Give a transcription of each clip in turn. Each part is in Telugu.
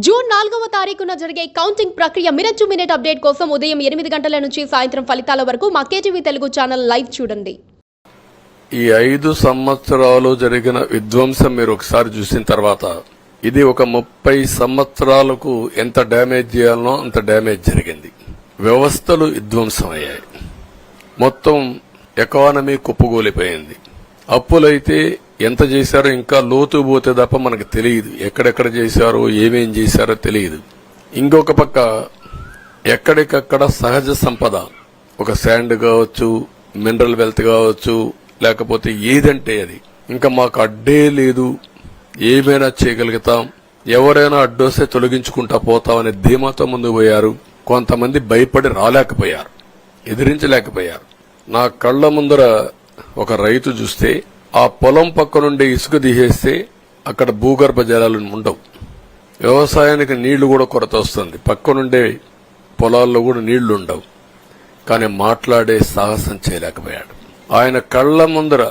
జూన్ 4వ తారీఖున జరిగే కౌంటింగ్ ప్రక్రియ మినిట్ టు మినిట్ అప్డేట్ కోసం ఉదయం 8 గంటల నుంచి సాయంత్రం ఫలితాల వరకు మా కేటీవీ తెలుగు ఛానల్ లైవ్ చూడండి. ఈ 5 సంవత్సరాలు జరిగిన విధ్వంసం మీరు ఒకసారి చూసిన తర్వాత ఇది ఒక 30 సంవత్సరాలకు ఎంత డ్యామేజ్ చేయాలనో అంత డ్యామేజ్ జరిగింది. వ్యవస్థలు విధ్వంసమయ్యాయి. మొత్తం ఎకానమీ కుప్పగూలిపోయింది. అప్పులైతే ఎంత చేశారో ఇంకా లోతు పోతే తప్ప మనకు తెలియదు. ఎక్కడెక్కడ చేశారో ఏమేం చేశారో తెలియదు. ఇంకొక పక్క ఎక్కడికక్కడ సహజ సంపద, ఒక శాండ్ కావచ్చు, మినరల్ వెల్త్ కావచ్చు, లేకపోతే ఏదంటే అది, ఇంకా మాకు అడ్డే లేదు, ఏమైనా చేయగలుగుతాం, ఎవరైనా అడ్డొస్తే తొలగించుకుంటా పోతామనే ధీమాతో ముందుకు పోయారు. కొంతమంది భయపడి రాలేకపోయారు, ఎదిరించలేకపోయారు. నా కళ్ల ముందర ఒక రైతు చూస్తే ఆ పొలం పక్క నుండి ఇసుక తీసేస్తే అక్కడ భూగర్భ జలాలు ఉండవు. వ్యవసాయానికి నీళ్లు కూడా కొరత వస్తుంది. పక్క నుండే పొలాల్లో కూడా నీళ్లు ఉండవు. కానీ మాట్లాడే సాహసం చేయలేకపోయాడు. ఆయన కళ్ల ముందర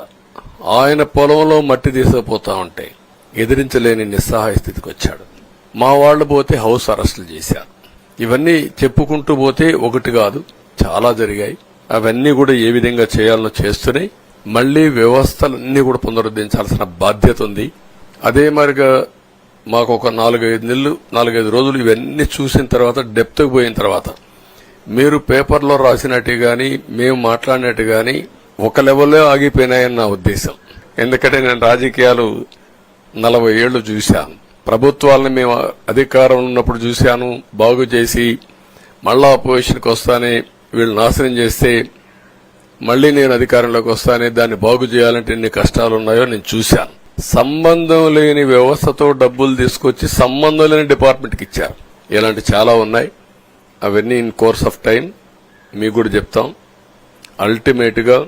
ఆయన పొలంలో మట్టి తీసుకుపోతా ఉంటే ఎదిరించలేని నిస్సహాయ స్థితికి వచ్చాడు. మా వాళ్లు పోతే హౌస్ అరెస్టులు చేశారు. ఇవన్నీ చెప్పుకుంటూ పోతే ఒకటి కాదు, చాలా జరిగాయి. అవన్నీ కూడా ఏ విధంగా చేయాలనో చేస్తూనే మళ్లీ వ్యవస్థలన్నీ కూడా పునరుద్ధరించాల్సిన బాధ్యత ఉంది. అదే మరిగా మాకు ఒక 4-5 రోజులు ఇవన్నీ చూసిన తర్వాత డెప్త్కి పోయిన తర్వాత మీరు పేపర్లో రాసినట్టు గాని మేము మాట్లాడినట్టు గాని ఒక లెవెల్లో ఆగిపోయినాయని నా ఉద్దేశం. ఎందుకంటే నేను రాజకీయాలు 40 ఏళ్లు చూశాను. ప్రభుత్వాలను మేము అధికారం ఉన్నప్పుడు చూశాను. బాగు చేసి మళ్ళా అపోజిషన్కి వస్తానే వీళ్ళు నాశనం చేస్తే మళ్లీ నేను అధికారంలోకి వస్తానే దాన్ని బాగు చేయాలంటే ఎన్ని కష్టాలు ఉన్నాయో నేను చూశాను. సంబంధం లేని వ్యవస్థతో డబ్బులు తీసుకొచ్చి సంబంధం లేని డిపార్ట్మెంట్కి ఇచ్చారు. ఇలాంటి చాలా ఉన్నాయి. అవన్నీ ఇన్ కోర్స్ ఆఫ్ టైం మీకు కూడా చెప్తాం. అల్టిమేట్ గా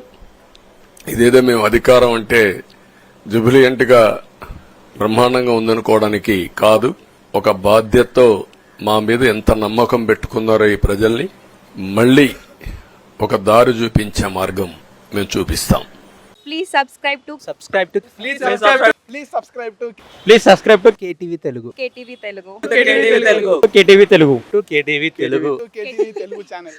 ఇదేదో మేము అధికారం అంటే జుబిలియంట్ గా బ్రహ్మాండంగా ఉందనుకోవడానికి కాదు. ఒక బాధ్యతతో మా మీద ఎంత నమ్మకం పెట్టుకున్నారో ఈ ప్రజల్ని మళ్లీ ఒక దారి చూపించే మార్గం మేము చూపిస్తాం. Please subscribe to KTV Telugu. KTV Telugu. KTV Telugu. KTV Telugu channel.